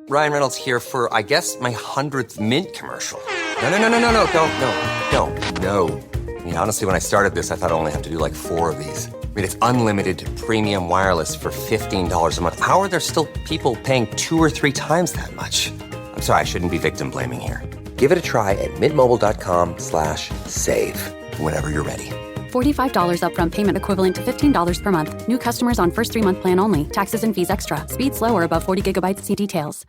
Ryan Reynolds here for, I guess, my 100th Mint commercial. No, don't. I mean, honestly, when I started this, I thought I only have to do like 4 of these. I mean, it's unlimited premium wireless for $15 a month. How are there still people paying 2 or 3 times that much? I'm sorry, I shouldn't be victim blaming here. Give it a try at mintmobile.com/save. Whenever you're ready. $45 upfront payment equivalent to $15 per month. New customers on first 3-month plan only. Taxes and fees extra. Speed slower above 40 gigabytes. See details.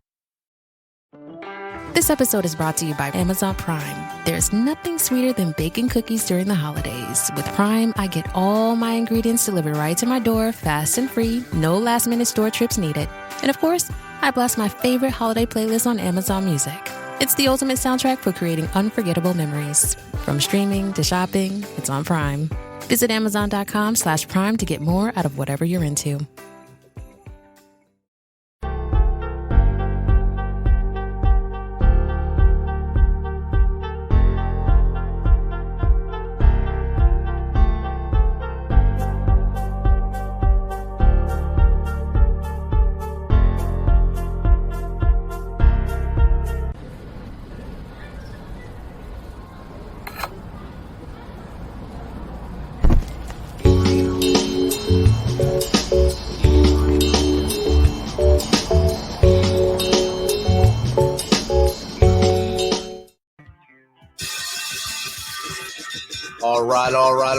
This episode is brought to you by Amazon Prime. There's nothing sweeter than baking cookies during the holidays. With Prime, I get all my ingredients delivered right to my door, fast and free, no last-minute store trips needed. And of course, I blast my favorite holiday playlist on Amazon Music. It's the ultimate soundtrack for creating unforgettable memories. From streaming to shopping, it's on Prime. Visit Amazon.com/Prime to get more out of whatever you're into.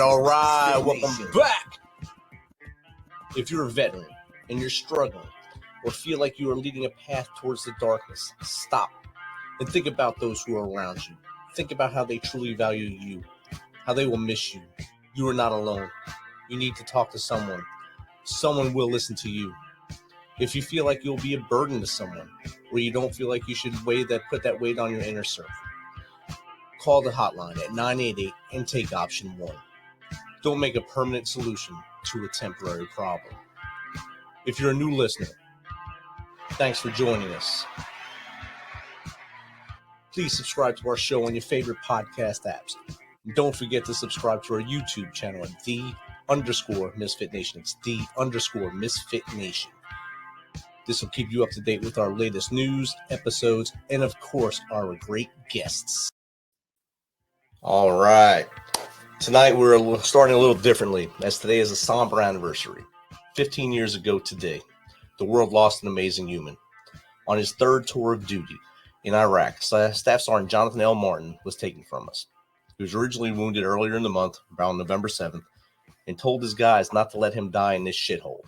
All right. Welcome back. If you're a veteran and you're struggling or feel like you are leading a path towards the darkness, stop and think about those who are around you. Think about how they truly value you, how they will miss you. You are not alone. You need to talk to someone. Someone will listen to you. If you feel like you'll be a burden to someone, or you don't feel like you should put that weight on your inner circle, call the hotline at 988 and take option 1. Don't make a permanent solution to a temporary problem. If you're a new listener, thanks for joining us. Please subscribe to our show on your favorite podcast apps. And don't forget to subscribe to our YouTube channel at _MisFitNation. It's _MisFitNation. This will keep you up to date with our latest news, episodes, and of course, our great guests. All right. Tonight we're starting a little differently, as today is a somber anniversary. 15 years ago today, the world lost an amazing human. On his 3rd tour of duty in Iraq, Staff Sergeant Jonathan L. Martin was taken from us. He was originally wounded earlier in the month, around November 7th, and told his guys not to let him die in this shithole.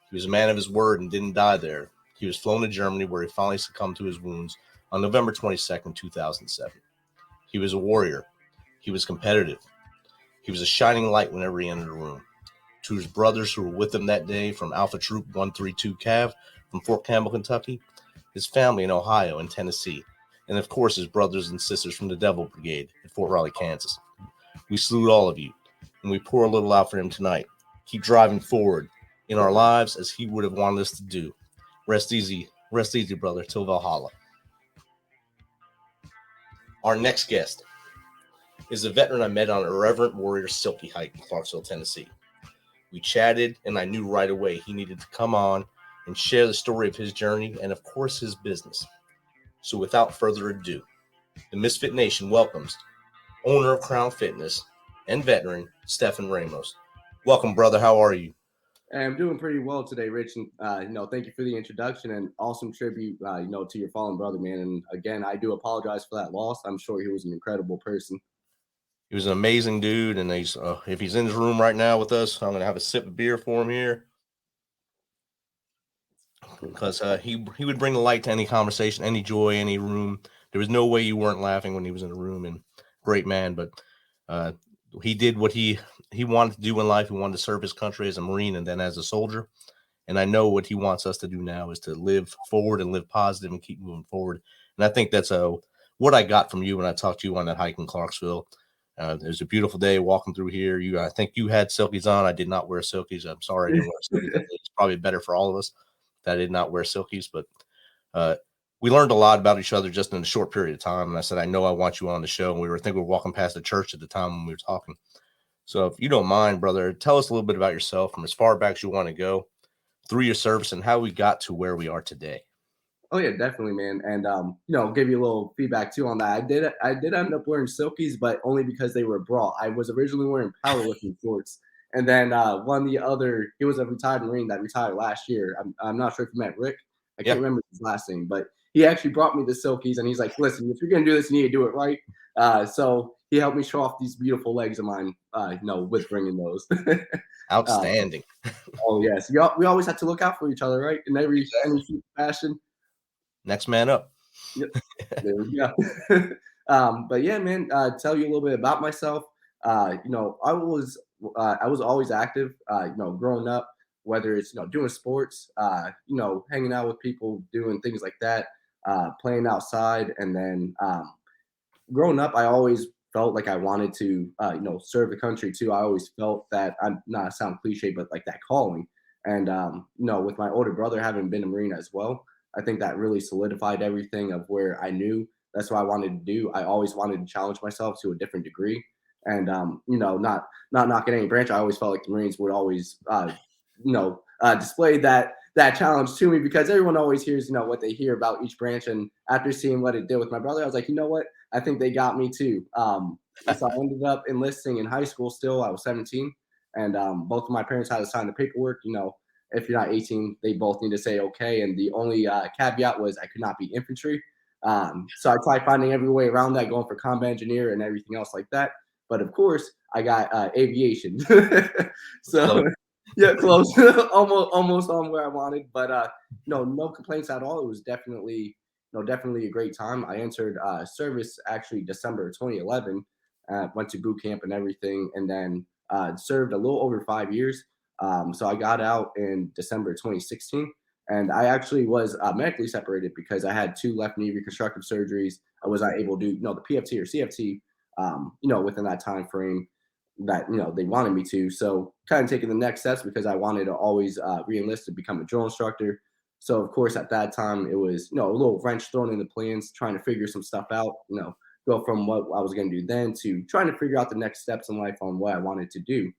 He was a man of his word and didn't die there. He was flown to Germany, where he finally succumbed to his wounds on November 22nd, 2007. He was a warrior. He was competitive. He was a shining light whenever he entered a room. To his brothers who were with him that day from Alpha Troop 132 Cav from Fort Campbell, Kentucky, his family in Ohio and Tennessee, and of course his brothers and sisters from the Devil Brigade at Fort Riley, Kansas. We salute all of you, and we pour a little out for him tonight. Keep driving forward in our lives as he would have wanted us to do. Rest easy, brother, till Valhalla. Our next guest is a veteran I met on a Irreverent Warrior Silky hike in Clarksville, Tennessee. We chatted, and I knew right away he needed to come on and share the story of his journey and, of course, his business. So without further ado, the Misfit Nation welcomes owner of Crown Fitness and veteran Stefan Ramos. Welcome, brother. How are you? I'm doing pretty well today, Rich. And, thank you for the introduction and awesome tribute, to your fallen brother, man. And again, I do apologize for that loss. I'm sure he was an incredible person. He was an amazing dude. And if he's in his room right now with us, I'm going to have a sip of beer for him here. Because he would bring the light to any conversation, any joy, any room. There was no way you weren't laughing when he was in the room. And great man. But he did what he wanted to do in life. He wanted to serve his country as a Marine and then as a soldier. And I know what he wants us to do now is to live forward and live positive and keep moving forward. And I think that's what I got from you when I talked to you on that hike in Clarksville. It was a beautiful day walking through here. I think you had silkies on. I did not wear silkies. I'm sorry I didn't wear silkies. It's probably better for all of us that I did not wear silkies. But we learned a lot about each other just in a short period of time. And I said, I know I want you on the show. And we were walking past the church at the time when we were talking. So if you don't mind, brother, tell us a little bit about yourself from as far back as you want to go through your service and how we got to where we are today. Oh yeah, definitely, man. And give you a little feedback too on that. I did end up wearing silkies, but only because they were a bra. I was originally wearing powerlifting shorts, and then he was a retired Marine that retired last year. I'm not sure if you met Rick. I Yeah. can't remember his last name, but he actually brought me the silkies, and he's like, "Listen, if you're gonna do this, you need to do it right." So he helped me show off these beautiful legs of mine. With bringing those. uh, Outstanding. oh yes, we always have to look out for each other, right? In any fashion. Next man up. Yep. There we go. But yeah, man, tell you a little bit about myself. I was always active, growing up, whether it's, doing sports, hanging out with people, doing things like that, playing outside. And then growing up, I always felt like I wanted to, serve the country too. I always felt that I'm not sound cliche, but like that calling. And, with my older brother having been a Marine as well, I think that really solidified everything of where I knew that's what I wanted to do. I always wanted to challenge myself to a different degree. And, not knocking any branch. I always felt like the Marines would always, display that challenge to me because everyone always hears, what they hear about each branch. And after seeing what it did with my brother, I was like, you know what? I think they got me too. So I ended up enlisting in high school still. I was 17. And both of my parents had to sign the paperwork. If you're not 18, they both need to say okay. And the only caveat was I could not be infantry. So I tried finding every way around that, going for combat engineer and everything else like that. But of course, I got aviation. So Close. yeah, close, almost on where I wanted. But no complaints at all. It was definitely a great time. I entered service actually December 2011. Went to boot camp and everything, and then served a little over 5 years. So I got out in December 2016, and I actually was medically separated because I had two left knee reconstructive surgeries. I was not able to do the PFT or CFT, within that time frame that they wanted me to. So kind of taking the next steps because I wanted to always re-enlist to become a drill instructor. So of course at that time it was a little wrench thrown in the plans, trying to figure some stuff out. Go from what I was going to do then to trying to figure out the next steps in life on what I wanted to do.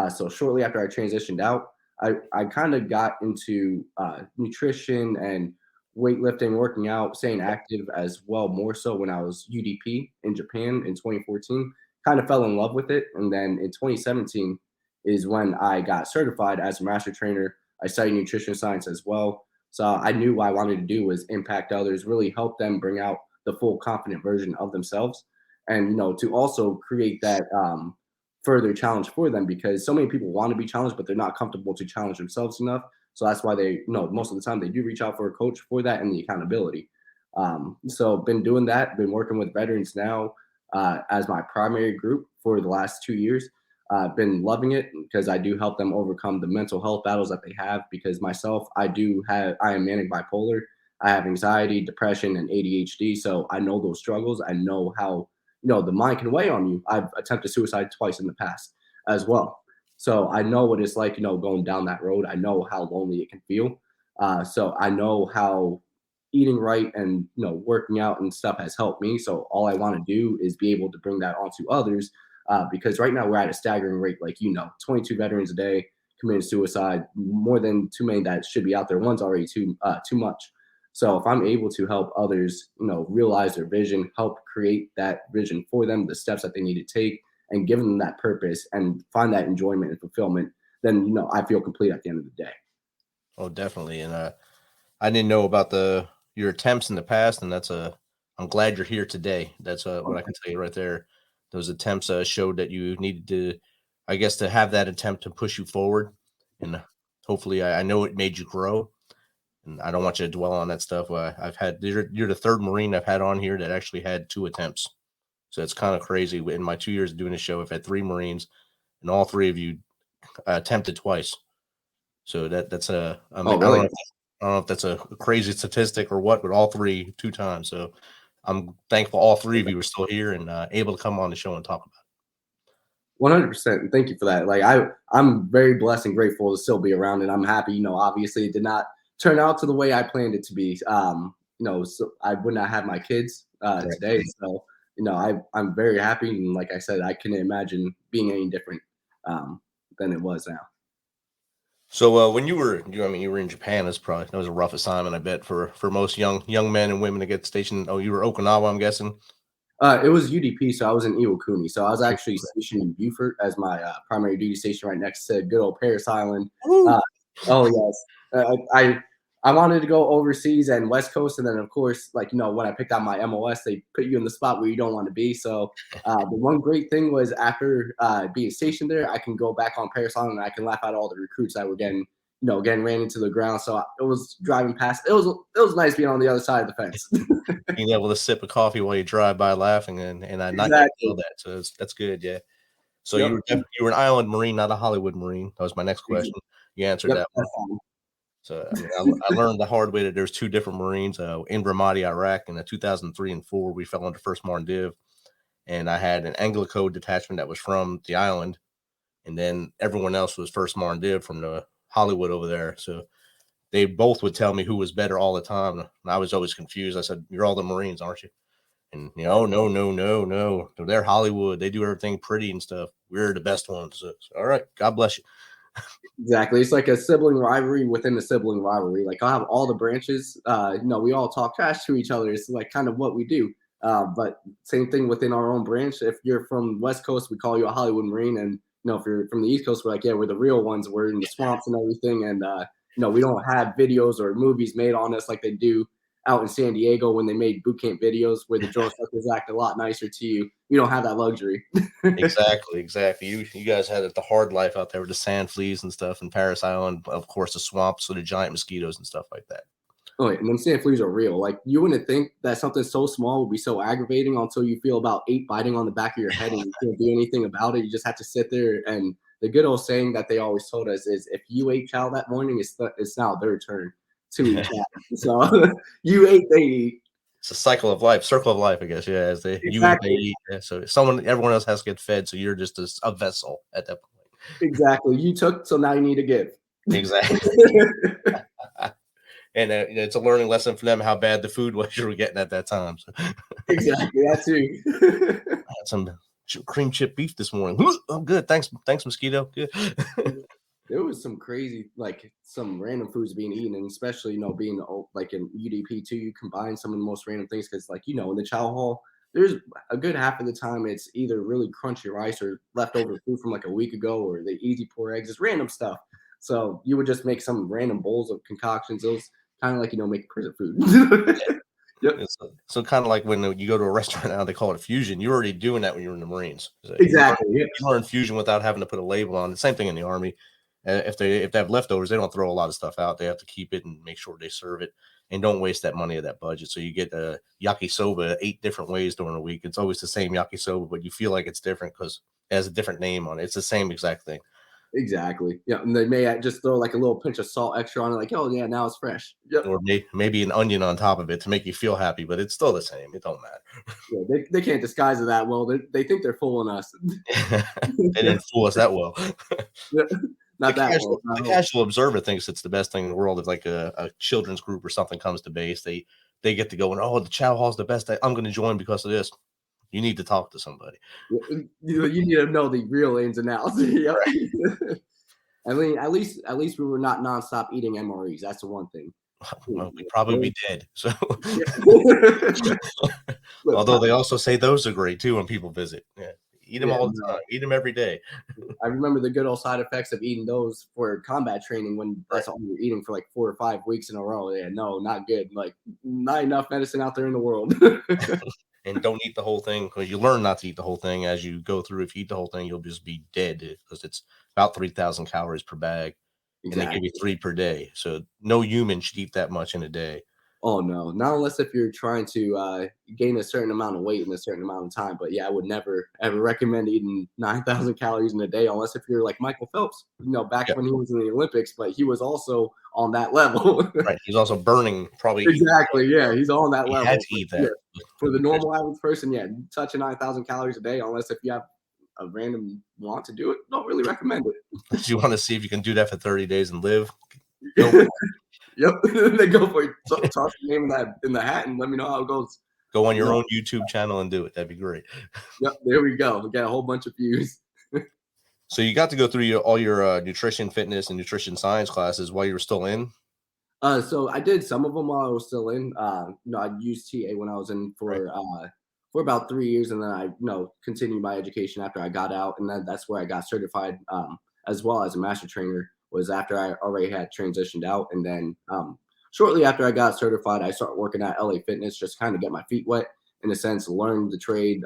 So shortly after I transitioned out, I kind of got into nutrition and weightlifting, working out, staying active as well, more so when I was UDP in Japan in 2014. Kind of fell in love with it. And then in 2017 is when I got certified as a master trainer. I studied nutrition science as well. So I knew what I wanted to do was impact others, really help them bring out the full confident version of themselves. And, to also create that further challenge for them because so many people want to be challenged, but they're not comfortable to challenge themselves enough. So that's why they, most of the time they do reach out for a coach for that and the accountability. So been doing that, been working with veterans now as my primary group for the last 2 years. Been loving it because I do help them overcome the mental health battles that they have because myself, I am manic bipolar. I have anxiety, depression, and ADHD. So I know those struggles. I know how the mind can weigh on you. I've attempted suicide twice in the past as well. So I know what it's like, going down that road. I know how lonely it can feel. So I know how eating right and, working out and stuff has helped me. So all I want to do is be able to bring that onto others because right now we're at a staggering rate, like, 22 veterans a day committing suicide, more than too many that should be out there. One's already too much. So if I'm able to help others, realize their vision, help create that vision for them, the steps that they need to take, and give them that purpose and find that enjoyment and fulfillment, then I feel complete at the end of the day. Oh, definitely. And I didn't know about your attempts in the past, and I'm glad you're here today. That's what I can tell you right there. Those attempts showed that you needed to, I guess, to have that attempt to push you forward, and hopefully, I know it made you grow. And I don't want you to dwell on that stuff. You're the third Marine I've had on here that actually had 2 attempts. So it's kind of crazy. In my 2 years of doing the show, I've had 3 Marines, and all 3 of you attempted twice. So that's Oh, really? I don't know if that's a crazy statistic or what, but all 3 2 times. So I'm thankful all 3 of you are still here and able to come on the show and talk about it. 100%. Thank you for that. Like I'm very blessed and grateful to still be around, and I'm happy. Obviously, it did not turn out to the way I planned it to be. So I would not have my kids today. So I'm very happy, and like I said, I couldn't imagine being any different than it was now. So when you were in Japan, that was a rough assignment, I bet, for most young men and women to get stationed. Oh, you were Okinawa, I'm guessing. It was UDP, so I was in Iwakuni. So I was actually stationed in Beaufort as my primary duty station, right next to good old Paris Island. Uh, oh yes, I wanted to go overseas and West Coast, and then of course, when I picked out my MOS, they put you in the spot where you don't want to be. So the one great thing was after being stationed there, I can go back on Paris Island and I can laugh at all the recruits that were getting ran into the ground. So it was driving past. It was nice being on the other side of the fence. Being able to sip a coffee while you drive by laughing and I not feel that. So that's good. Yeah. So Yep. you were an island Marine, not a Hollywood Marine. That was my next question. You answered Yep, that one. that's fine. So I learned the hard way that there's two different Marines in Ramadi, Iraq. In the 2003 and 4, we fell into First Marine Div, and I had an Anglo detachment that was from the island, and then everyone else was First Marine Div from the Hollywood over there. So they both would tell me who was better all the time, and I was always confused. I said, "You're all the Marines, aren't you?" And no. They're Hollywood. They do everything pretty and stuff. We're the best ones. So, all right, God bless you. Exactly. It's like a sibling rivalry within the sibling rivalry. Like I'll have all the branches. We all talk trash to each other. It's like kind of what we do. But same thing within our own branch. If you're from West Coast, we call you a Hollywood Marine, and if you're from the East Coast, we're like, yeah, we're the real ones. We're in the swamps and everything, and we don't have videos or movies made on us like they do out in San Diego when they made boot camp videos where the drone suckers act a lot nicer to you. We don't have that luxury. Exactly. You guys had the hard life out there with the sand fleas and stuff, and Paris Island, of course, the swamps with the giant mosquitoes and stuff like that. Oh, yeah, and them sand fleas are real. Like you wouldn't think that something so small would be so aggravating until you feel about 8 biting on the back of your head and you can't do anything about it. You just have to sit there. And the good old saying that they always told us is, if you ate chow that morning, it's now their turn to eat chow. So you ate, they eat. It's a circle of life, I guess. Yeah, as they Exactly. you eat. Yeah, so everyone else has to get fed, so you're just a vessel at that point. Exactly. You took, so now you need to give. Exactly. And it's a learning lesson for them how bad the food was you were getting at that time. So. Exactly, that too. I had some cream chip beef this morning. Oh, good. Thanks, mosquito. Good. There was some crazy, some random foods being eaten, and especially, being like in UDP too, you combine some of the most random things because, in the chow hall, there's a good half of the time it's either really crunchy rice or leftover food from like a week ago, or the easy pour eggs, it's random stuff. So you would just make some random bowls of concoctions. Those kind of like, make prison food. Yep. So kind of like when you go to a restaurant now, they call it fusion. You're already doing that when you're in the Marines. So Exactly. You learn fusion without having to put a label on. The same thing in the Army. If they have leftovers, they don't throw a lot of stuff out. They have to keep it and make sure they serve it and don't waste that money of that budget. So you get yakisoba 8 different ways during a week. It's always the same yakisoba, but you feel like it's different because it has a different name on it. It's the same exact thing. Exactly. Yeah, and they may just throw like a little pinch of salt extra on it, like, oh yeah, now it's fresh. Yep. Or maybe an onion on top of it to make you feel happy, but it's still the same. It don't matter. Yeah, they can't disguise it that well. They think they're fooling us. They didn't fool us that well. Yeah. Not that casual, well. The casual observer thinks it's the best thing in the world. If like a children's group or something comes to base, they get to go and, oh, the chow hall's the best. I'm going to join because of this. You need to talk to somebody. You need to know the real ins and outs. Yep. Right. I mean, at least we were not nonstop eating MREs. That's the one thing. Well, we'd probably be dead. So, although they also say those are great too when people visit. Yeah. Eat them all the time. Eat them every day. I remember the good old side effects of eating those for combat training when that's all you're eating for like 4 or 5 weeks in a row. Yeah, no, not good. Like, not enough medicine out there in the world. And don't eat the whole thing, because you learn not to eat the whole thing as you go through. If you eat the whole thing, you'll just be dead, because it's about 3,000 calories per bag. Exactly. And they give you 3 per day. So no human should eat that much in a day. Oh, no. Not unless if you're trying to gain a certain amount of weight in a certain amount of time. But yeah, I would never, ever recommend eating 9,000 calories in a day unless if you're like Michael Phelps, back when he was in the Olympics. But he was also on that level. Right. He's also burning probably. Exactly. Yeah, he's on that level. He had to eat that. Yeah, for the normal average person, yeah, touching 9,000 calories a day, unless if you have a random want to do it, don't really recommend it. Do you want to see if you can do that for 30 days and live? Yep, they go for it. Toss your name in the hat and let me know how it goes. Go on your own YouTube channel and do it. That'd be great. Yep, there we go. We got a whole bunch of views. So you got to go through all your nutrition, fitness, and nutrition science classes while you were still in? So I did some of them while I was still in. I used TA when I was in for about 3 years, and then I continued my education after I got out, and then that's where I got certified as well as a master trainer. Was after I already had transitioned out, and then shortly after I got certified, I started working at LA Fitness, just kind of get my feet wet in a sense, learn the trade.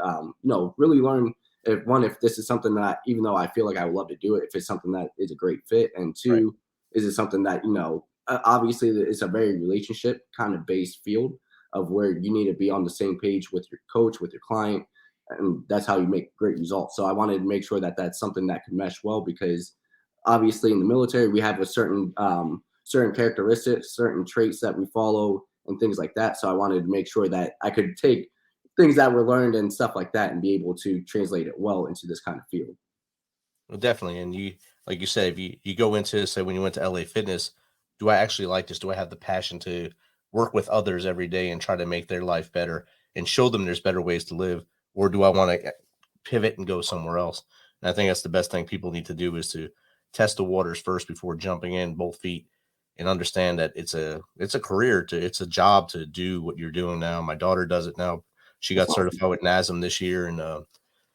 Really learn if this is something that even though I feel like I would love to do it, if it's something that is a great fit, and two, is it something that obviously it's a very relationship kind of based field of where you need to be on the same page with your coach, with your client, and that's how you make great results. So I wanted to make sure that that's something that could mesh well, because obviously in the military we have a certain characteristics, certain traits that we follow and things like that. So I wanted to make sure that I could take things that were learned and stuff like that and be able to translate it well into this kind of field. Well, definitely. And you, like you said, if you go into, say, when you went to LA Fitness, do I actually like this? Do I have the passion to work with others every day and try to make their life better and show them there's better ways to live? Or do I want to pivot and go somewhere else? And I think that's the best thing people need to do, is to test the waters first before jumping in both feet, and understand that it's a career, it's a job to do what you're doing now. My daughter does it now. She got certified with NASM this year, and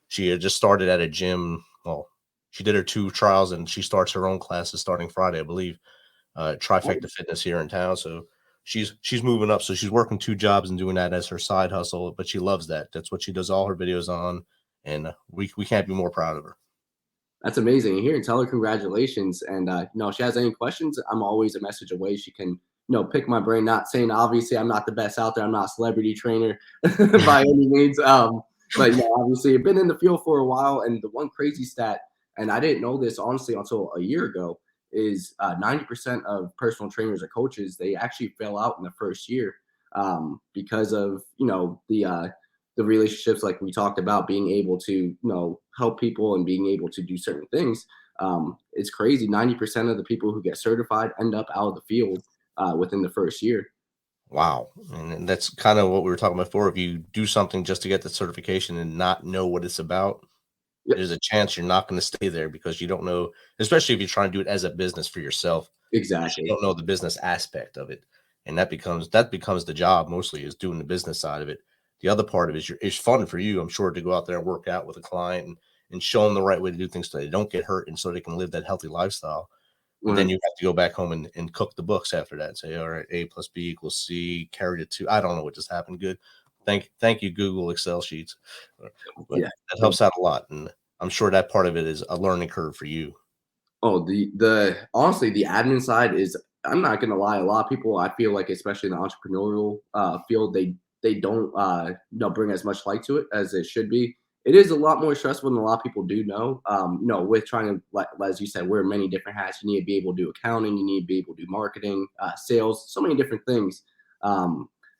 she had just started at a gym. Well, she did her 2 trials, and she starts her own classes starting Friday, I believe. Trifecta Fitness here in town. So she's moving up. So she's working 2 jobs and doing that as her side hustle, but she loves that. That's what she does all her videos on. And we can't be more proud of her. That's amazing. Here, and tell her congratulations. And if she has any questions, I'm always a message away. She can, pick my brain. Not saying obviously I'm not the best out there. I'm not a celebrity trainer by any means. But obviously I've been in the field for a while. And the one crazy stat, and I didn't know this honestly until a year ago, is 90% of personal trainers or coaches, they actually fail out in the first year because of the relationships, like we talked about, being able to help people and being able to do certain things. It's crazy. 90% of the people who get certified end up out of the field within the first year. Wow. And that's kind of what we were talking about before. If you do something just to get the certification and not know what it's about, Yep. there's a chance you're not going to stay there, because you don't know, especially if you're trying to do it as a business for yourself. Exactly. You don't know the business aspect of it. And that becomes the job, mostly, is doing the business side of it. The other part of it is fun for you, I'm sure, to go out there and work out with a client and show them the right way to do things so they don't get hurt and so they can live that healthy lifestyle. But then you have to go back home and cook the books after that. Say, all right, A plus B equals C, carried it to, I don't know what just happened. Good. Thank you, Google Excel sheets. But that helps out a lot. And I'm sure that part of it is a learning curve for you. Oh, the honestly, the admin side is, I'm not gonna lie, a lot of people, I feel like, especially in the entrepreneurial field, they don't bring as much light to it as it should be. It is a lot more stressful than a lot of people do know. With trying to, like, as you said, wear many different hats. You need to be able to do accounting. You need to be able to do marketing, sales, so many different things.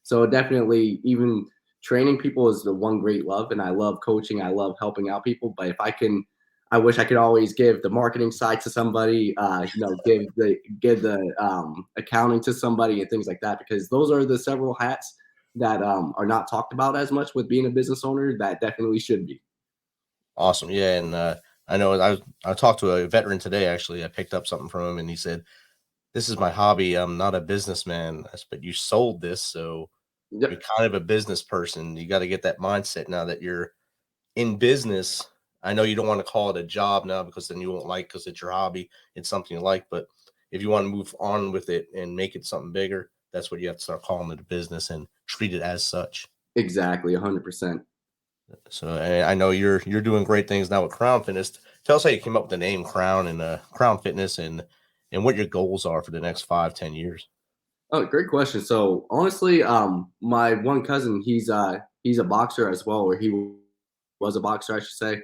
So definitely, even training people is the one great love, and I love coaching. I love helping out people. But if I wish I could always give the marketing side to somebody, give the accounting to somebody and things like that, because those are the several hats that are not talked about as much with being a business owner that definitely should be. Awesome. Yeah. And I know I talked to a veteran today, actually. I picked up something from him, and he said, "This is my hobby. I'm not a businessman." I said, "But you sold this, so Yep. you're kind of a business person. You got to get that mindset now that you're in business. I know you don't want to call it a job now, because then you won't like, because it's your hobby. It's something you like. But if you want to move on with it and make it something bigger, that's what you have to start calling it a business and treat it as such." Exactly, 100%. So I know you're doing great things now with Crown Fitness. Tell us how you came up with the name Crown and Crown Fitness, and what your goals are for the next 5-10 years. Oh, great question. So honestly, my one cousin, he's a boxer as well, or he was a boxer, I should say.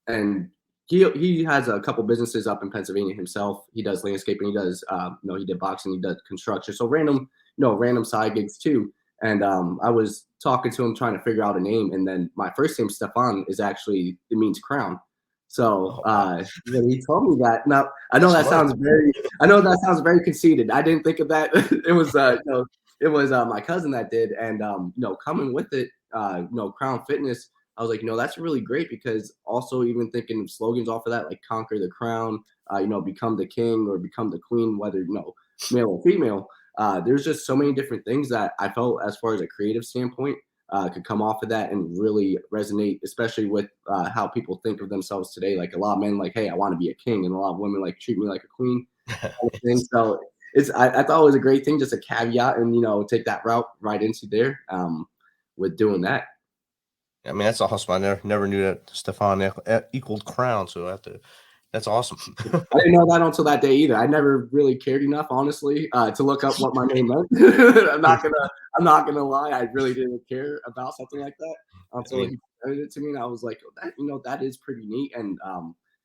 And he has a couple businesses up in Pennsylvania himself. He does landscaping. He does, he did boxing. He does construction. So random side gigs too. And I was talking to him, trying to figure out a name. And then my first name, Stefan, it means crown. So when he told me that, now I know that sounds very conceited. I didn't think of that. It was my cousin that did, and coming with it, Crown Fitness I was like, that's really great, because also even thinking of slogans off of that, like conquer the crown, become the king or become the queen, whether, male or female. There's just so many different things that I felt, as far as a creative standpoint, could come off of that and really resonate, especially with how people think of themselves today. Like a lot of men like, hey, I want to be a king, and a lot of women like treat me like a queen. Thing. So I thought it was a great thing, just a caveat, and take that route right into there with doing that. I mean, that's awesome. I never knew that Stefan equaled crown. So that's awesome. I didn't know that until that day either. I never really cared enough, honestly, to look up what my name meant. I'm not gonna lie. I really didn't care about something like that until he presented it to me, and I was like, that is pretty neat, and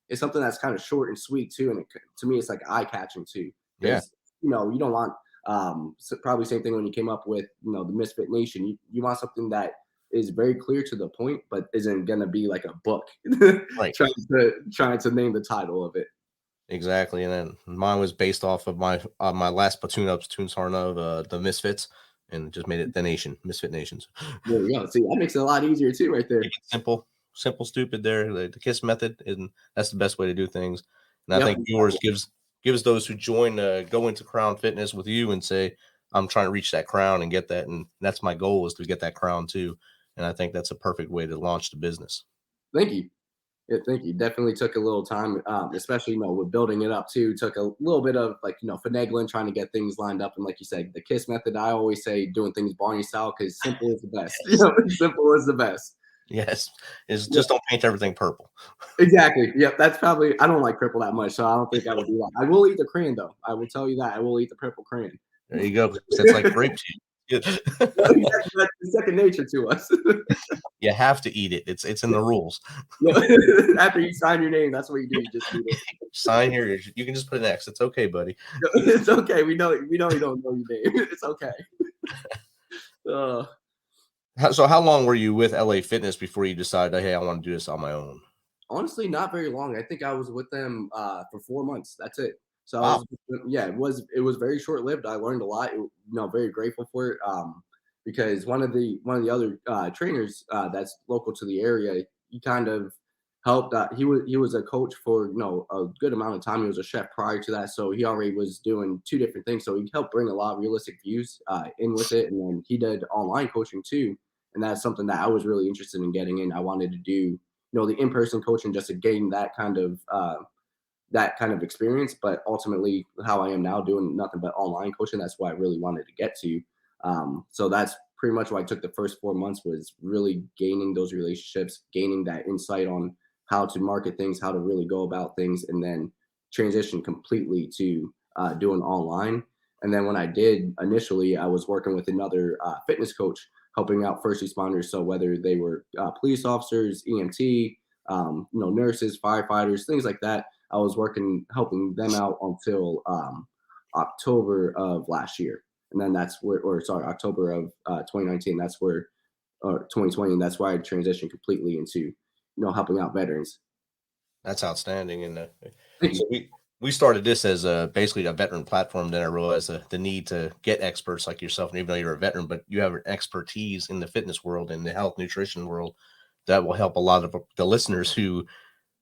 it's something that's kind of short and sweet too. And to me, it's like eye catching too. Because you don't want probably same thing when you came up with the Misfit Nation. You want something that is very clear to the point, but isn't gonna be like a book Right. trying to name the title of it. Exactly. And then mine was based off of my last platoon sergeant of the Misfits, and just made it the Nation, Misfit Nations. There we go. See, that makes it a lot easier too, right there. Simple, stupid. There, the KISS method, and that's the best way to do things. And I think yours gives those who join go into Crown Fitness with you and say, I'm trying to reach that crown and get that, and that's my goal, is to get that crown too. And I think that's a perfect way to launch the business. Thank you. Yeah, thank you. Definitely took a little time, especially with building it up too. Took a little bit of finagling, trying to get things lined up. And like you said, the KISS method, I always say doing things Barney style, because simple is the best. Simple is the best. Yes, is just don't paint everything purple. Exactly. Yep. That's probably, I don't like purple that much, so I don't think I would do that. I will eat the crayon though. I will tell you that I will eat the purple crayon. There you go. That's like grape juice. That's second nature to us. You have to eat it. It's in the rules. After you sign your name, that's what you do. You just eat it. Sign here. You can just put an X. It's okay, buddy. It's okay. We know you don't know your name. It's okay. So how long were you with LA Fitness before you decided, hey, I want to do this on my own? Honestly, not very long. I think I was with them for 4 months. That's it. So wow. it was very short lived. I learned a lot. Very grateful for it. Because one of the other trainers that's local to the area, he kind of helped. He was a coach for a good amount of time. He was a chef prior to that, so he already was doing 2 different things. So he helped bring a lot of realistic views in with it, and then he did online coaching too. And that's something that I was really interested in getting in. I wanted to do the in-person coaching just to gain that kind of experience. But ultimately, how I am now, doing nothing but online coaching, that's what I really wanted to get to. So that's pretty much what I took the first 4 months, was really gaining those relationships, gaining that insight on how to market things, how to really go about things, and then transition completely to doing online. And then when I did initially, I was working with another fitness coach, helping out first responders. So whether they were police officers, EMT, nurses, firefighters, things like that, I was helping them out until October of last year. And then October of 2019, or 2020, and that's where I transitioned completely into, helping out veterans. That's outstanding. And so we started this as basically a veteran platform. Then I realized the need to get experts like yourself, and even though you're a veteran, but you have an expertise in the fitness world and the health nutrition world that will help a lot of the listeners who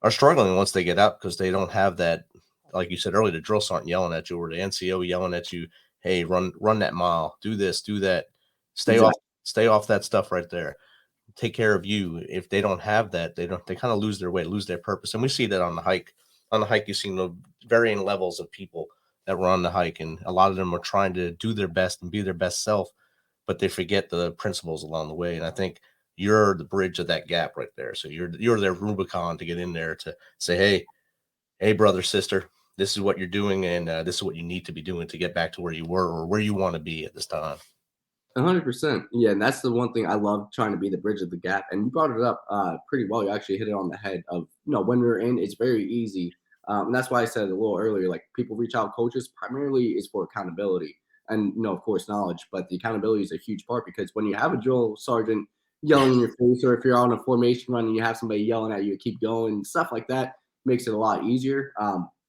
are struggling once they get out, because they don't have that, like you said earlier, the drill sergeant yelling at you, or the NCO yelling at you, hey, run that mile, do this, do that, stay off that stuff right there, take care of you. If they don't have that, they kind of lose their way, lose their purpose. And we see that on the hike. On the hike, you see the varying levels of people that were on the hike, and a lot of them are trying to do their best and be their best self, but they forget the principles along the way. And I think you're the bridge of that gap right there. So you're their Rubicon to get in there to say, hey, brother, sister, this is what you're doing, and this is what you need to be doing to get back to where you were, or where you want to be at this time. 100%. Yeah, and that's the one thing I love, trying to be the bridge of the gap. And you brought it up pretty well. You actually hit it on the head of, when we're in, it's very easy. And that's why I said a little earlier, like, people reach out, coaches primarily is for accountability and, of course, knowledge. But the accountability is a huge part, because when you have a drill sergeant yelling in your face, or if you're on a formation run and you have somebody yelling at you to keep going, stuff like that makes it a lot easier.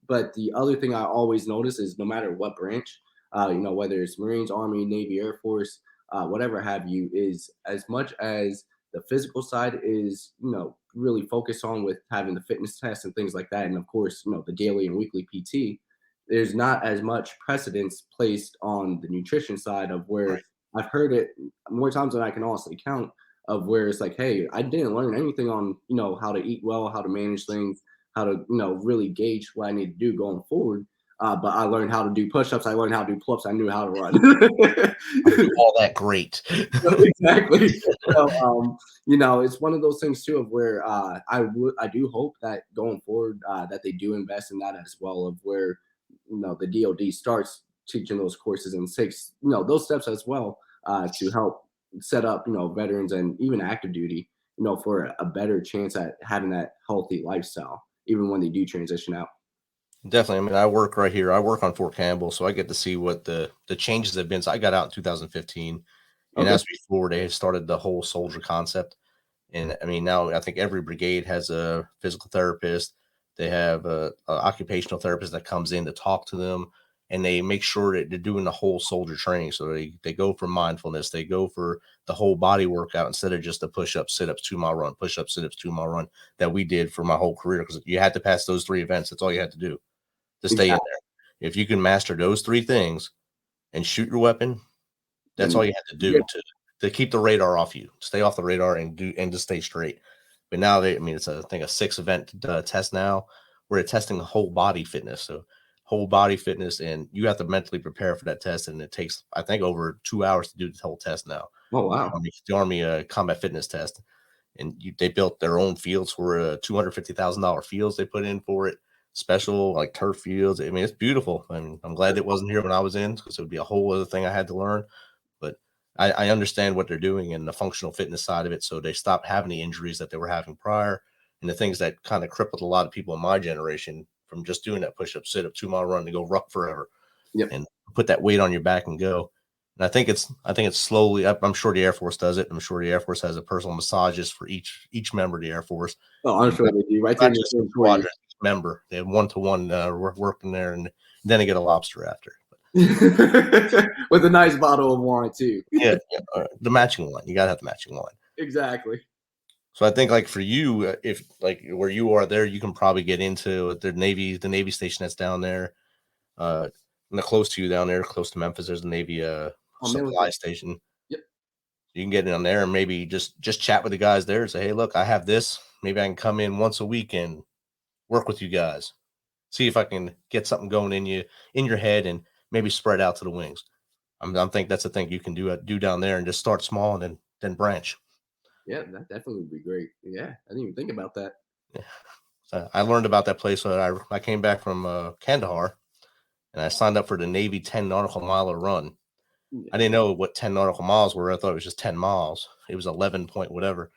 But the other thing I always notice is, no matter what branch, whether it's Marines, Army, Navy, Air Force, whatever have you, is as much as the physical side is, really focused on with having the fitness tests and things like that. And of course, the daily and weekly PT, there's not as much precedence placed on the nutrition side of where I've heard it more times than I can honestly count of where it's like, hey, I didn't learn anything on, how to eat well, how to manage things, how to, really gauge what I need to do going forward. But I learned how to do push-ups. I learned how to do pull-ups. I knew how to run. I do all that great. Exactly. So, it's one of those things too of where I do hope that going forward that they do invest in that as well of where, the DoD starts teaching those courses and takes, those steps as well to help set up, veterans and even active duty, for a better chance at having that healthy lifestyle, even when they do transition out. Definitely. I mean, I work right here. I work on Fort Campbell, so I get to see what the changes have been. So I got out in 2015, and Okay. as before, they started the whole soldier concept. And I mean, now I think every brigade has a physical therapist. They have a occupational therapist that comes in to talk to them, and they make sure that they're doing the whole soldier training. So they go for mindfulness, they go for the whole body workout instead of just the push-ups, sit-ups, 2-mile run, push-ups, sit-ups, 2-mile run that we did for my whole career because you had to pass those 3 events. That's all you had to do to stay in Exactly. there. If you can master those 3 things and shoot your weapon, that's Then all you had to do to keep the radar off you, stay off the radar and to stay straight. But now it's I think a 6 event test now where they're testing the whole body fitness. So whole body fitness, and you have to mentally prepare for that test. And it takes, I think, over 2 hours to do the whole test now. Oh, wow. The Army combat fitness test. And they built their own fields for $250,000 fields they put in for it. Special like turf fields. I mean, it's beautiful. And I'm glad it wasn't here when I was in because it would be a whole other thing I had to learn. But I understand what they're doing and the functional fitness side of it. So they stopped having the injuries that they were having prior and the things that kind of crippled a lot of people in my generation from just doing that push-up, sit-up, 2-mile run to go ruck forever. Yep. And put that weight on your back and go. And I think it's slowly. I'm sure the Air Force does it. I'm sure the Air Force has a personal massageist for each member of the Air Force. Oh, I'm sure they do. Right there in the squadron member. They have 1-to-1 working there, and then they get a lobster after. With a nice bottle of wine too. Yeah, the matching wine. You gotta have the matching wine. Exactly. So I think like for you, if like where you are there, you can probably get into the Navy station that's down there, close to you down there, close to Memphis. There's a Navy supply station. Yep. You can get in on there and maybe just chat with the guys there and say, hey, look, I have this. Maybe I can come in once a week and work with you guys. See if I can get something going in your head and maybe spread out to the wings. I think that's the thing you can do down there and just start small and then branch. Yeah, that definitely would be great. Yeah, I didn't even think about that. Yeah. So I learned about that place when I came back from Kandahar, and I signed up for the Navy 10 nautical mile run. I didn't know what 10 nautical miles were. I thought it was just 10 miles. It was 11 point whatever.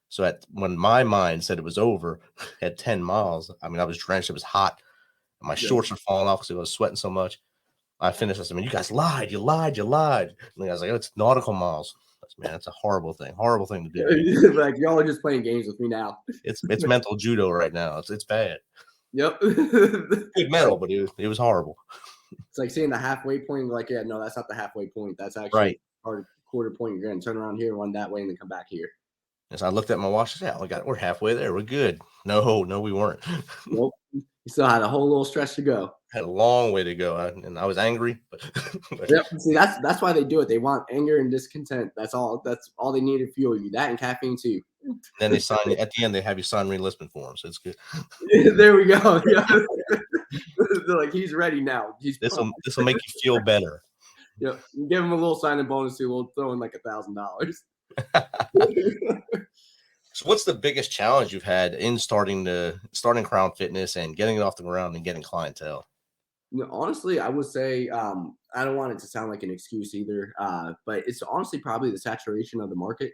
So when my mind said it was over at 10 miles, I mean, I was drenched. It was hot. And my shorts were falling off because I was sweating so much. I finished. I said, man, you guys lied. You lied. And the guy's like, oh, it's nautical miles. I said, man, that's a horrible thing. Horrible thing to do. Like, y'all are just playing games with me now. It's mental judo right now. It's bad. Yep. Good medal, but it was horrible. It's like seeing the halfway point. Like, yeah, no, that's not the halfway point. That's actually right. Quarter point. You're going to turn around here, run that way, and then come back here. And so I looked at my watch. I said, we're halfway there. We're good. No, we weren't. Nope. You still had a whole little stretch to go. Had a long way to go, and I was angry. But yep. See, that's why they do it. They want anger and discontent. That's all they need to fuel you. That and caffeine too. Then they sign you at the end. They have you sign re-enlistment forms. So it's good. There we go. Yeah. They're like, he's ready now. This will make you feel better. Yep. You give him a little signing bonus too. We'll throw in like $1,000. So what's the biggest challenge you've had in starting Crown Fitness and getting it off the ground and getting clientele? Honestly, I would say I don't want it to sound like an excuse either, but it's honestly probably the saturation of the market,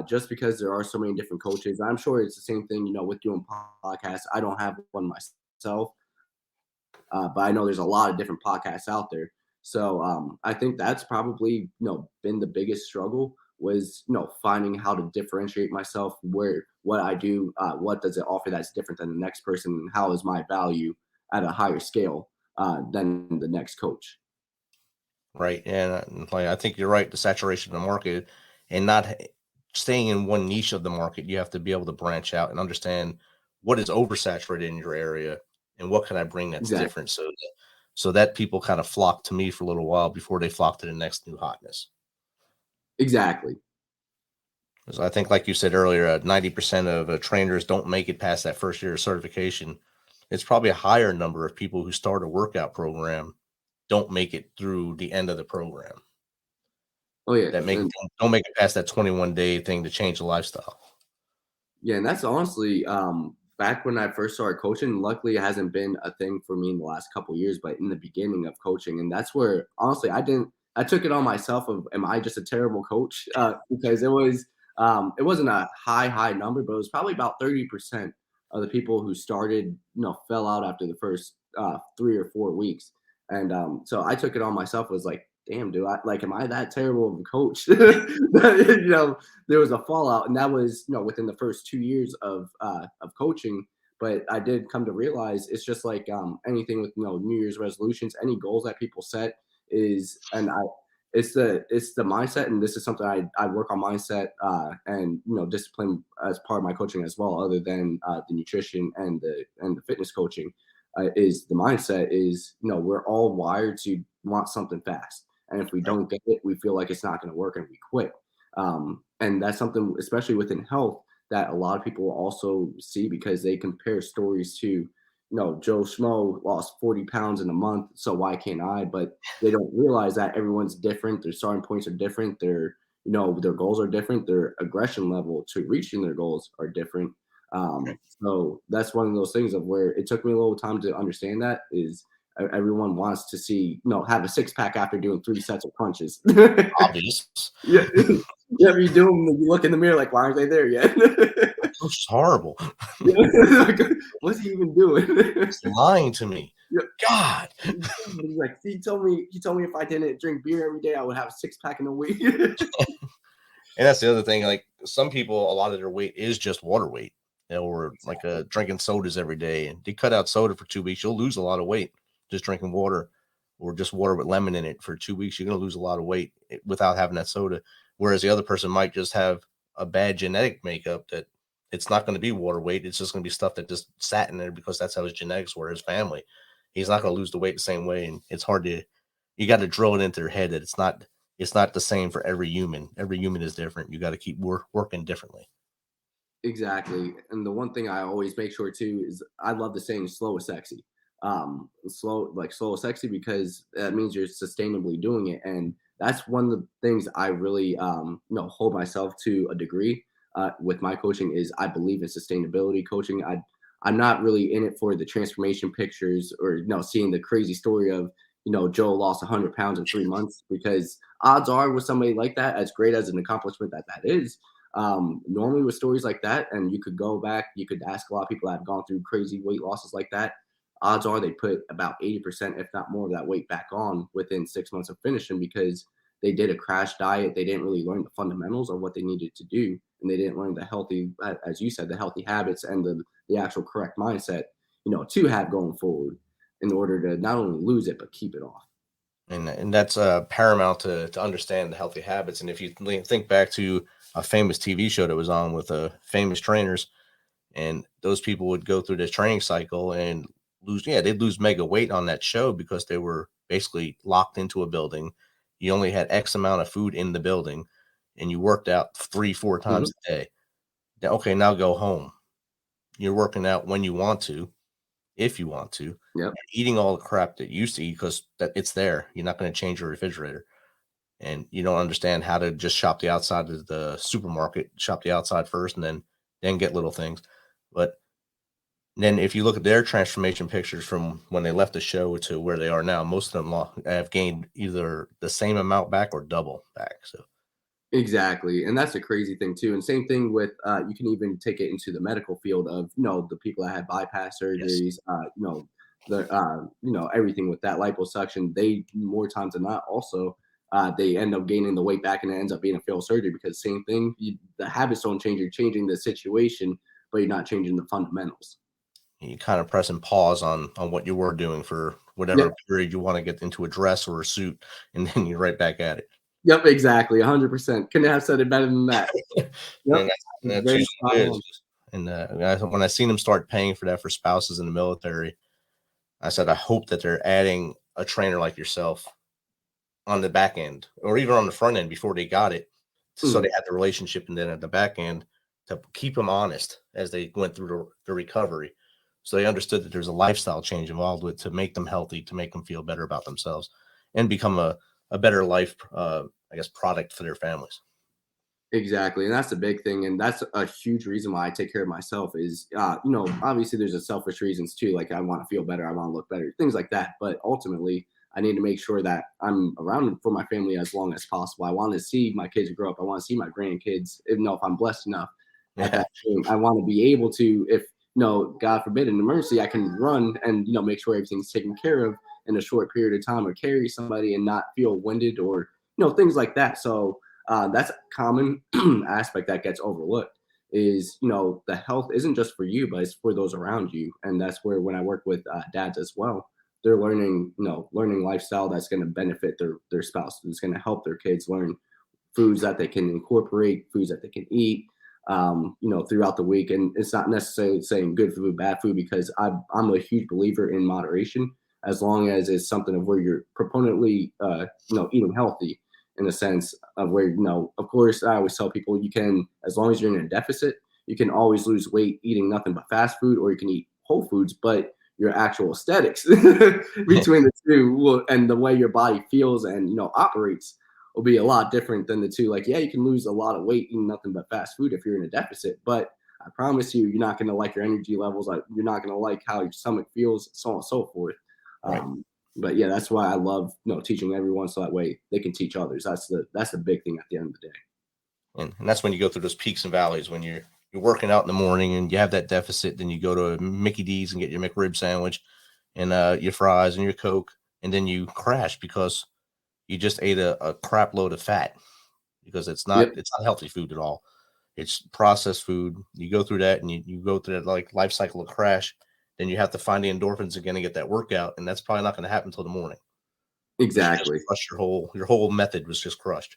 just because there are so many different coaches. I'm sure it's the same thing, with doing podcasts. I don't have one myself, but I know there's a lot of different podcasts out there. So I think that's probably been the biggest struggle was finding how to differentiate myself, what I do, what does it offer that's different than the next person, and how is my value at a higher scale than the next coach. Right. And I think you're right. The saturation of the market and not staying in one niche of the market. You have to be able to branch out and understand what is oversaturated in your area and what can I bring that's Exactly. different. So that people kind of flock to me for a little while before they flock to the next new hotness. Exactly. So I think, like you said earlier, 90% of trainers don't make it past that first year of certification. It's probably a higher number of people who start a workout program don't make it through the end of the program. Oh yeah. That don't make it past that 21-day thing to change the lifestyle. Yeah, and that's honestly back when I first started coaching. Luckily, it hasn't been a thing for me in the last couple of years, but in the beginning of coaching, and that's where honestly I took it on myself of am I just a terrible coach? Because it wasn't a high number, but it was probably about 30% of the people who started fell out after the first 3 or 4 weeks, and so I took it on myself. Was like, damn, am I that terrible of a coach? There was a fallout, and that was within the first 2 years of coaching. But I did come to realize it's just like anything with New Year's resolutions, any goals that people set it's the mindset, and this is something I work on mindset and discipline as part of my coaching as well, other than the nutrition and the fitness coaching. Is the mindset is we're all wired to want something fast, and if we don't get it, we feel like it's not going to work and we quit. And that's something, especially within health, that a lot of people also see because they compare stories to, Joe Schmo lost 40 pounds in a month, so why can't I? But they don't realize that everyone's different. Their starting points are different. Their goals are different. Their aggression level to reaching their goals are different. So that's one of those things of where it took me a little time to understand that is everyone wants to see, have a six pack after doing 3 sets of punches. Obvious. Yeah. Yeah, you do them, you look in the mirror like, why aren't they there yet? Coach is horrible. What's he even doing? He's lying to me. Yeah. God. He's like, he told me if I didn't drink beer every day, I would have a 6-pack in a week. And that's the other thing. Like some people, a lot of their weight is just water weight. Or like drinking sodas every day, and they cut out soda for 2 weeks, you'll lose a lot of weight just drinking water, or just water with lemon in it for 2 weeks. You're going to lose a lot of weight without having that soda. Whereas the other person might just have a bad genetic makeup that it's not going to be water weight. It's just going to be stuff that just sat in there because that's how his genetics were, his family. He's not going to lose the weight the same way. And it's hard you got to drill it into their head that it's not the same for every human. Every human is different. You got to keep working differently. Exactly. And the one thing I always make sure too is I love the saying slow is sexy. Slow is sexy because that means you're sustainably doing it. And that's one of the things I really hold myself to a degree with my coaching is I believe in sustainability coaching. I'm not really in it for the transformation pictures or seeing the crazy story of Joe lost 100 pounds in 3 months, because odds are with somebody like that, as great as an accomplishment that is, normally with stories like that, and you could go back, you could ask a lot of people that have gone through crazy weight losses like that, odds are they put about 80%, if not more, of that weight back on within 6 months of finishing, because they did a crash diet. They didn't really learn the fundamentals of what they needed to do, and they didn't learn the healthy, as you said, the healthy habits and the actual correct mindset, to have going forward in order to not only lose it but keep it off. And that's paramount to understand the healthy habits. And if you think back to a famous TV show that was on with famous trainers, and those people would go through this training cycle and they'd lose mega weight on that show because they were basically locked into a building. You only had X amount of food in the building, and you worked out 3-4 times a day. Okay, now go home. You're working out when you want to, if you want to. Yep. Eating all the crap that you used to eat because it's there. You're not going to change your refrigerator. And you don't understand how to just shop the outside of the supermarket, shop the outside first, and then get little things. But then if you look at their transformation pictures from when they left the show to where they are now, most of them have gained either the same amount back or double back. So exactly. And that's a crazy thing too. And same thing with you can even take it into the medical field of the people that had bypass surgeries, everything with that liposuction, they more times than not also they end up gaining the weight back, and it ends up being a failed surgery because same thing, the habits don't change. You're changing the situation, but you're not changing the fundamentals. You kind of press and pause on what you were doing for whatever period you want to get into a dress or a suit, and then you're right back at it. Yep, exactly, 100%. Couldn't have said it better than that. Yep, And that's very usually what spot it on. is. And when I seen them start paying for that for spouses in the military, I said, I hope that they're adding a trainer like yourself on the back end or even on the front end before they got it. So they had the relationship, and then at the back end to keep them honest as they went through the recovery. So they understood that there's a lifestyle change involved with to make them healthy, to make them feel better about themselves and become a better life, I guess, product for their families. Exactly, and that's the big thing, and that's a huge reason why I take care of myself is, obviously there's a selfish reasons too, like I want to feel better, I want to look better, things like that. But ultimately, I need to make sure that I'm around for my family as long as possible. I want to see my kids grow up. I want to see my grandkids. If I'm blessed enough at that point, I want to be able to, if God forbid, an emergency, I can run and make sure everything's taken care of in a short period of time, or carry somebody and not feel winded, or things like that. So that's a common aspect that gets overlooked is, the health isn't just for you, but it's for those around you. And that's where, when I work with dads as well, they're learning lifestyle that's going to benefit their spouse. It's going to help their kids learn foods that they can incorporate, foods that they can eat, throughout the week. And it's not necessarily saying good food, bad food, because I'm a huge believer in moderation, as long as it's something of where you're proponently, eating healthy, in the sense of where, of course, I always tell people, you can, as long as you're in a deficit, you can always lose weight eating nothing but fast food, or you can eat whole foods, but your actual aesthetics between the two and the way your body feels and, operates will be a lot different than the two. Like, yeah, you can lose a lot of weight eating nothing but fast food if you're in a deficit, but I promise you, you're not going to like your energy levels. You're not going to like how your stomach feels, so on and so forth. Right. But yeah, that's why I love teaching everyone, so that way they can teach others. That's the big thing at the end of the day. And that's when you go through those peaks and valleys when you're working out in the morning and you have that deficit. Then you go to Mickey D's and get your McRib sandwich and your fries and your Coke, and then you crash because you just ate a crap load of fat, because it's not healthy food at all. It's processed food. You go through that, and you go through that like life cycle of crash. Then you have to find the endorphins again to get that workout, and that's probably not going to happen until the morning. Exactly. Crush your whole method was just crushed.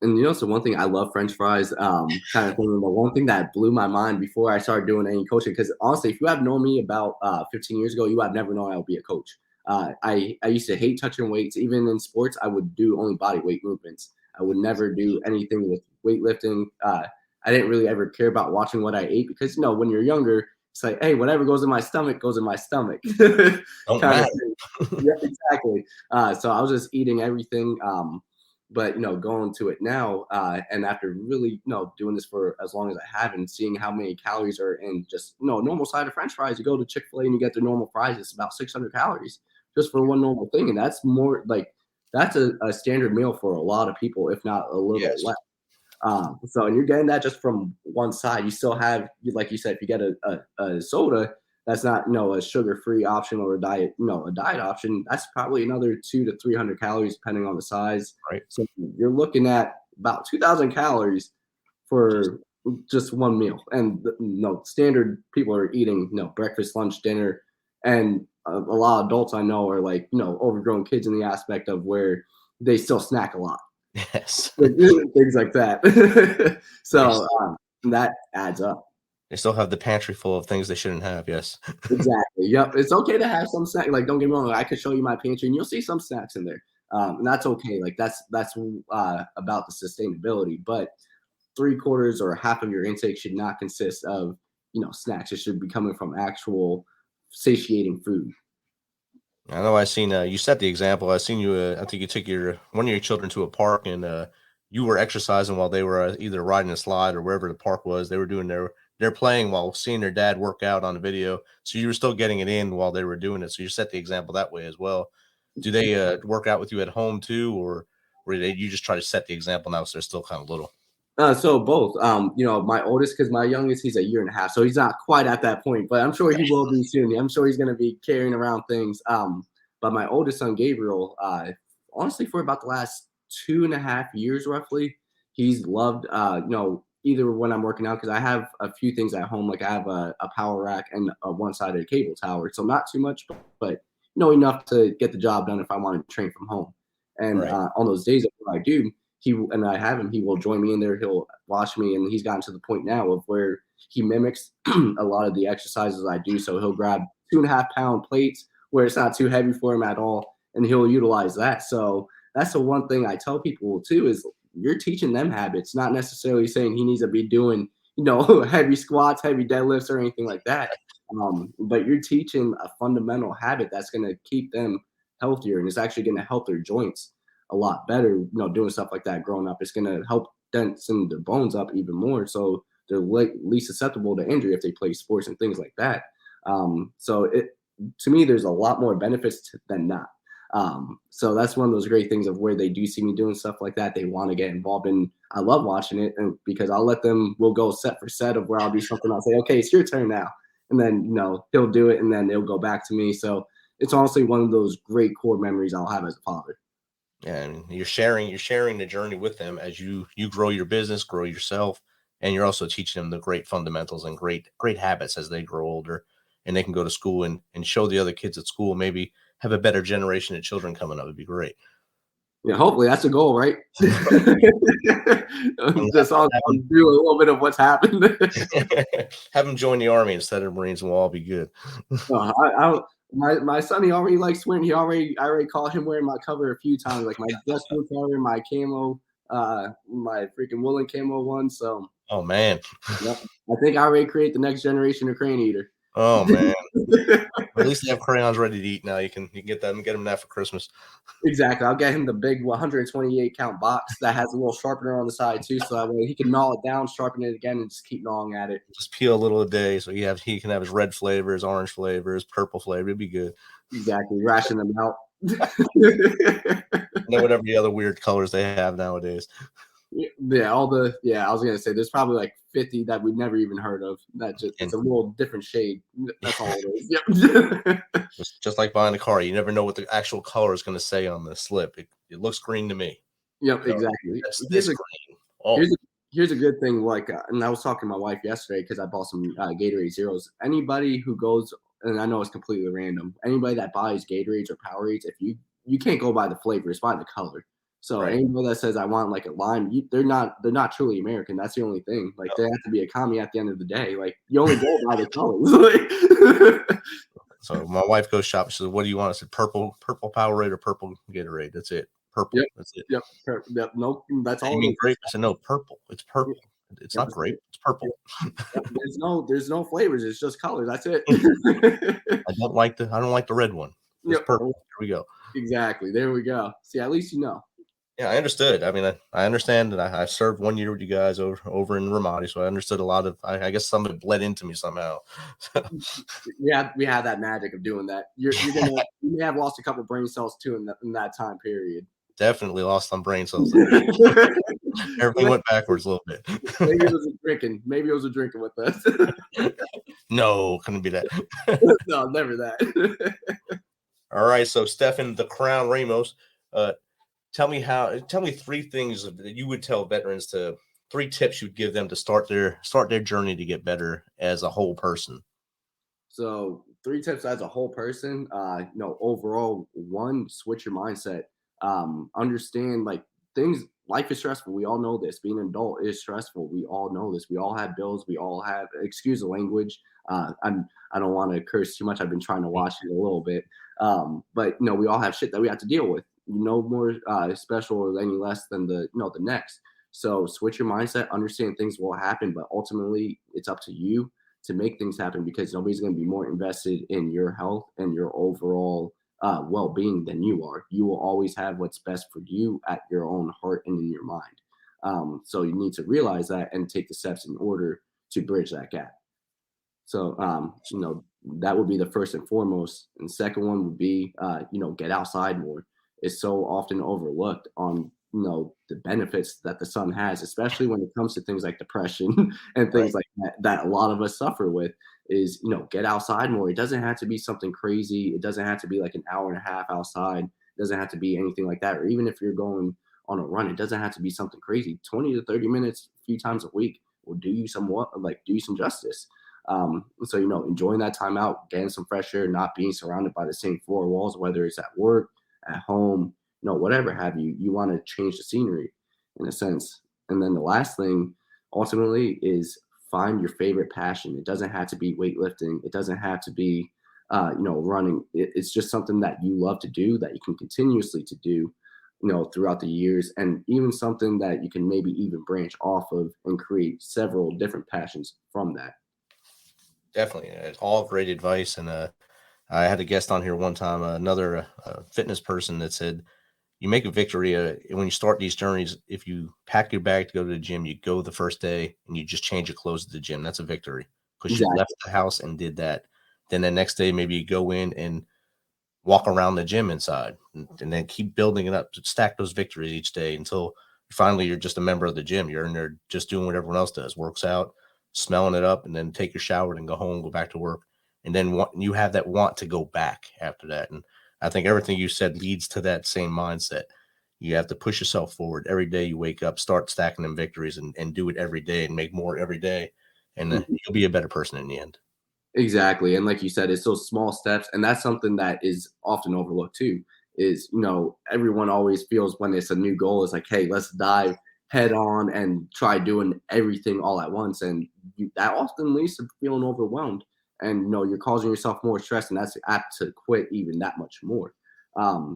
And so one thing, I love French fries, kind of thing. The one thing that blew my mind before I started doing any coaching, because honestly, if you have known me about 15 years ago, you have never known I would be a coach. I used to hate touching weights. Even in sports, I would do only body weight movements. I would never do anything with weightlifting. I didn't really ever care about watching what I ate, because when you're younger, it's like, hey, whatever goes in my stomach goes in my stomach. Don't matter. Yeah, exactly. So I was just eating everything. But going to it now, and after really doing this for as long as I have, and seeing how many calories are in just normal side of French fries. You go to Chick-fil-A and you get their normal fries, it's about 600 calories just for one normal thing, and that's more like that's a standard meal for a lot of people, if not a little bit less. So, and you're getting that just from one side. You still have, like you said, if you get a soda, that's not a sugar-free option, or a diet option, that's probably another 200 to 300 calories depending on the size. Right. So you're looking at about 2,000 calories for just one meal. And standard people are eating breakfast, lunch, dinner, and a lot of adults I know are like overgrown kids in the aspect of where they still snack a lot. Yes. Things like that. So that adds up. They still have the pantry full of things they shouldn't have. Yes. Exactly. Yep. It's okay to have some snacks. Like, don't get me wrong. I could show you my pantry and you'll see some snacks in there. And that's okay. Like that's about the sustainability, but 3/4 or half of your intake should not consist of, snacks. It should be coming from actual satiating food. I know I seen you set the example. I seen you. I think you took one of your children to a park, and you were exercising while they were either riding a slide or wherever the park was. They were doing they're playing while seeing their dad work out on the video. So you were still getting it in while they were doing it. So you set the example that way as well. Do they work out with you at home too, or you just try to set the example now so they're still kind of little? So both. My oldest, because my youngest, he's a year and a half, so he's not quite at that point, but I'm sure he will be soon. I'm sure he's going to be carrying around things. But my oldest son, Gabriel, honestly, for about the last 2.5 years, roughly, he's loved, either when I'm working out, because I have a few things at home, like I have a power rack and a one-sided cable tower, so not too much, but enough to get the job done if I want to train from home. And Right. on those days of what I do, he will join me in there. He'll watch me, and he's gotten to the point now of where he mimics a lot of the exercises I do. So he'll grab 2.5 pound plates where it's not too heavy for him at all, and he'll utilize that. So that's the one thing I tell people too is you're teaching them habits, not necessarily saying he needs to be doing, heavy squats, heavy deadlifts, or anything like that. But you're teaching a fundamental habit that's going to keep them healthier, and it's actually going to help their joints a lot better. Doing stuff like that growing up, it's going to help densen their bones up even more, so they're least susceptible to injury if they play sports and things like that. So to me, there's a lot more benefits than not. So that's one of those great things of where they do see me doing stuff like that. They want to get involved, and I love watching it, and because we'll go set for set of where I'll do something. I'll say, okay, it's your turn now. And then, he'll do it, and then it'll go back to me. So it's honestly one of those great core memories I'll have as a father. Yeah, and you're sharing the journey with them as you grow your business, grow yourself, and you're also teaching them the great fundamentals and great habits as they grow older, and they can go to school and show the other kids at school, maybe have a better generation of children coming up. It'd be great. Yeah, hopefully that's the goal, right? Just I'll do a little bit of what's happened. Have them join the Army instead of Marines, and we'll all be good. My son, he already likes wearing. I already caught him wearing my cover a few times, like my dust boot cover, my camo, my freaking woolen camo one. So, oh man, yeah, I think I already create the next generation of crane eater. Oh man, at least they have crayons ready to eat now. You can get them that for Christmas. Exactly. I'll get him the big 128 count box that has a little sharpener on the side too, so that way he can gnaw it down, sharpen it again, and just keep gnawing at it. Just peel a little a day, so he can have his red flavor, his orange flavor, his purple flavor. It'd be good. Exactly. Ration them out. Whatever the other weird colors they have nowadays. Yeah, I was gonna say there's probably like 50 that we've never even heard of. It's a little different shade. That's all it is. Yep. just like buying a car, you never know what the actual color is going to say on the slip. It looks green to me. Yep, exactly. Here's a good thing. Like, and I was talking to my wife yesterday because I bought some Gatorade Zeros. Anybody who goes, and I know it's completely random, anybody that buys Gatorades or Powerades, if you can't go by the flavor, it's by the color. So anybody that says I want like a lime, they're not truly American. That's the only thing. Like they have to be a commie at the end of the day. Like you only go by the colors. So my wife goes shopping. She says, "What do you want?" I said, "Purple Powerade or purple Gatorade." That's it. Purple. Yep. That's it. Yep. Nope. That's all. You mean grape? I said, "No, purple. It's purple. It's not grape. It's purple." Yep. There's no flavors. It's just colors. That's it. I don't like the red one. It's purple. Here we go. Exactly. There we go. See, at least you know. Yeah, I understood. I mean, I understand that I served 1 year with you guys over in Ramadi, so I understood a lot of. I guess some of it bled into me somehow. Yeah, we had that magic of doing that. You may have lost a couple brain cells too in that time period. Definitely lost some brain cells. Everything went backwards a little bit. Maybe it was a drinking with us. No, couldn't be that. No, never that. All right, so Stefan the Crown Ramos, tell me 3 things that you would tell veterans 3 tips you'd give them to start their journey to get better as a whole person. So 3 tips as a whole person. Overall, 1, switch your mindset. Understand like things. Life is stressful. We all know this. Being an adult is stressful. We all know this. We all have bills. We all have. Excuse the language. I don't want to curse too much. I've been trying to watch it a little bit. But we all have shit that we have to deal with. No more special or any less than the next. So switch your mindset, understand things will happen, but ultimately it's up to you to make things happen because nobody's going to be more invested in your health and your overall well-being than you are. You will always have what's best for you at your own heart and in your mind. So you need to realize that and take the steps in order to bridge that gap. So, that would be the first and foremost. And the second one would be, get outside more. It's so often overlooked on, the benefits that the sun has, especially when it comes to things like depression and things like that a lot of us suffer with is, get outside more. It doesn't have to be something crazy. It doesn't have to be like an hour and a half outside. It doesn't have to be anything like that. Or even if you're going on a run, it doesn't have to be something crazy. 20 to 30 minutes, a few times a week will do you some justice. So, enjoying that time out, getting some fresh air, not being surrounded by the same 4 walls, whether it's at work, at home, whatever have you. You want to change the scenery in a sense. And then the last thing ultimately is find your favorite passion. It doesn't have to be weightlifting. It doesn't have to be, running. It's just something that you love to do, that you can continuously to do, throughout the years, and even something that you can maybe even branch off of and create several different passions from that. Definitely. It's all great advice. And I had a guest on here one time, another fitness person, that said, you make a victory when you start these journeys. If you pack your bag to go to the gym, you go the first day and you just change your clothes at the gym. That's a victory, because you left the house and did that. Then the next day, maybe you go in and walk around the gym inside, and then keep building it up, stack those victories each day until finally you're just a member of the gym. You're in there just doing what everyone else does, works out, smelling it up, and then take your shower and go home, go back to work. And then you have that want to go back after that. And I think everything you said leads to that same mindset. You have to push yourself forward every day. You wake up, start stacking them victories, and do it every day and make more every day. And then you'll be a better person in the end. Exactly. And like you said, it's those small steps. And that's something that is often overlooked too, is, everyone always feels when it's a new goal, it's like, hey, let's dive head on and try doing everything all at once. And that often leads to feeling overwhelmed. And, you're causing yourself more stress, and that's apt to quit even that much more.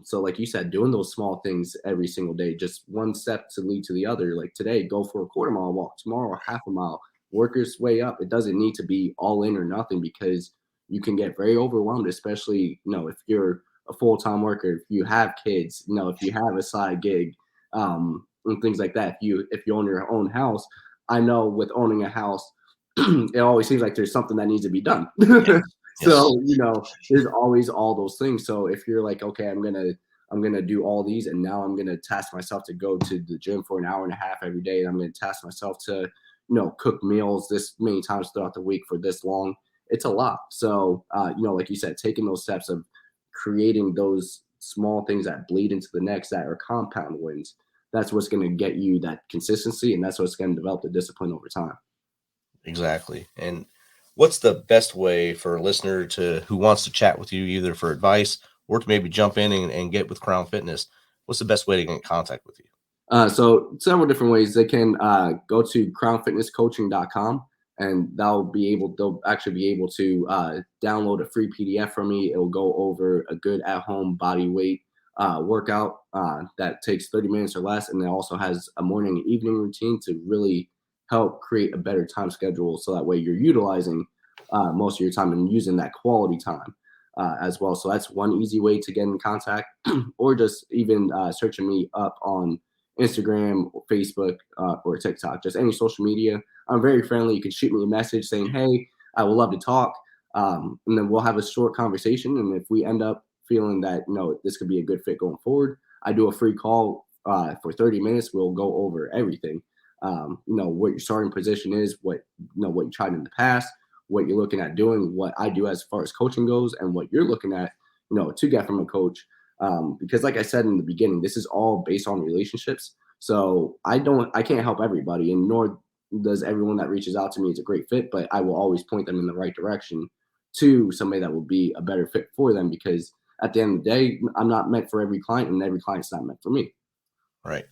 So like you said, doing those small things every single day, just one step to lead to the other. Like today, go for a quarter mile walk, tomorrow, half a mile. Work your way up. It doesn't need to be all in or nothing, because you can get very overwhelmed, especially, if you're a full-time worker, if you have kids, if you have a side gig, and things like that. If you own your own house, I know with owning a house, it always seems like there's something that needs to be done. Yes. So, there's always all those things. So if you're like, okay, I'm going to do all these, and now I'm going to task myself to go to the gym for an hour and a half every day. And I'm going to task myself to, cook meals this many times throughout the week for this long. It's a lot. So, like you said, taking those steps of creating those small things that bleed into the next, that are compound wins, that's what's going to get you that consistency, and that's what's going to develop the discipline over time. Exactly. And what's the best way for a listener who wants to chat with you, either for advice or to maybe jump in and get with Crown Fitness? What's the best way to get in contact with you? So several different ways. They can go to crownfitnesscoaching.com, and they'll actually be able to download a free PDF from me. It will go over a good at-home body weight workout that takes 30 minutes or less, and it also has a morning and evening routine to really help create a better time schedule, so that way you're utilizing most of your time and using that quality time as well. So that's one easy way to get in contact, or just even searching me up on Instagram or Facebook or TikTok, just any social media. I'm very friendly. You can shoot me a message saying, hey, I would love to talk. And then we'll have a short conversation. And if we end up feeling that, this could be a good fit going forward, I do a free call for 30 minutes. We'll go over everything. What your starting position is, what you tried in the past, what you're looking at doing, what I do as far as coaching goes, and what you're looking at, to get from a coach. Because like I said in the beginning, this is all based on relationships. So I can't help everybody, and nor does everyone that reaches out to me. It's a great fit, but I will always point them in the right direction to somebody that will be a better fit for them, because at the end of the day, I'm not meant for every client, and every client's not meant for me. Right.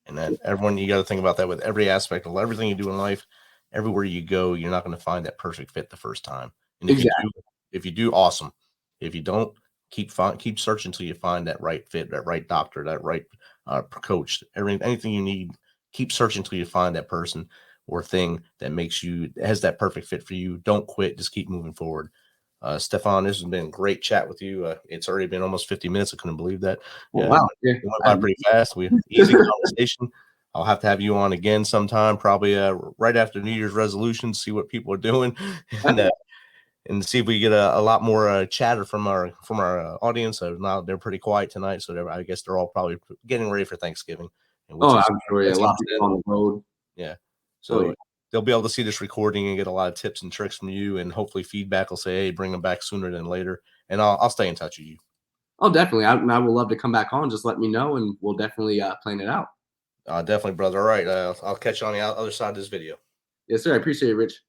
And then everyone, you got to think about that with every aspect of everything you do in life. Everywhere you go, you're not going to find that perfect fit the first time. And if you do, awesome. If you don't, keep searching until you find that right fit, that right doctor, that right coach, anything you need. Keep searching until you find that person or thing that has that perfect fit for you. Don't quit. Just keep moving forward. Stefan, this has been a great chat with you. It's already been almost 50 minutes. I couldn't believe that. Wow. Yeah. It went by pretty fast. We easy conversation. I'll have to have you on again sometime, probably right after New Year's resolutions, see what people are doing, and see if we get a lot more chatter from our audience. Now they're pretty quiet tonight, so I guess they're all probably getting ready for Thanksgiving. I'm sure. Yeah, a lot of people on the road. Yeah. So they'll be able to see this recording and get a lot of tips and tricks from you, and hopefully feedback will say, hey, bring them back sooner than later. And I'll stay in touch with you. Oh, definitely. I would love to come back on. Just let me know, and we'll definitely plan it out. Definitely, brother. All right. I'll catch you on the other side of this video. Yes, sir. I appreciate it, Rich.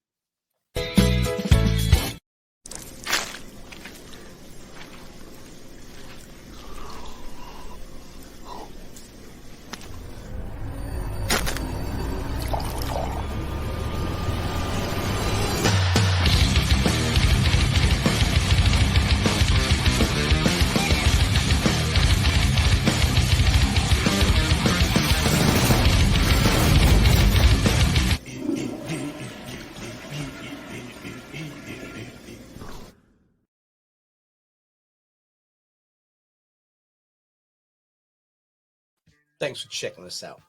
Thanks for checking us out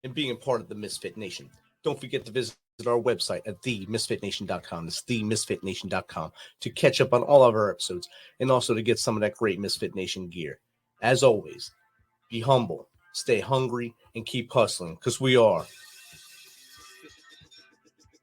and being a part of the Misfit Nation. Don't forget to visit our website at themisfitnation.com. That's themisfitnation.com to catch up on all of our episodes and also to get some of that great Misfit Nation gear. As always, be humble, stay hungry, and keep hustling because we are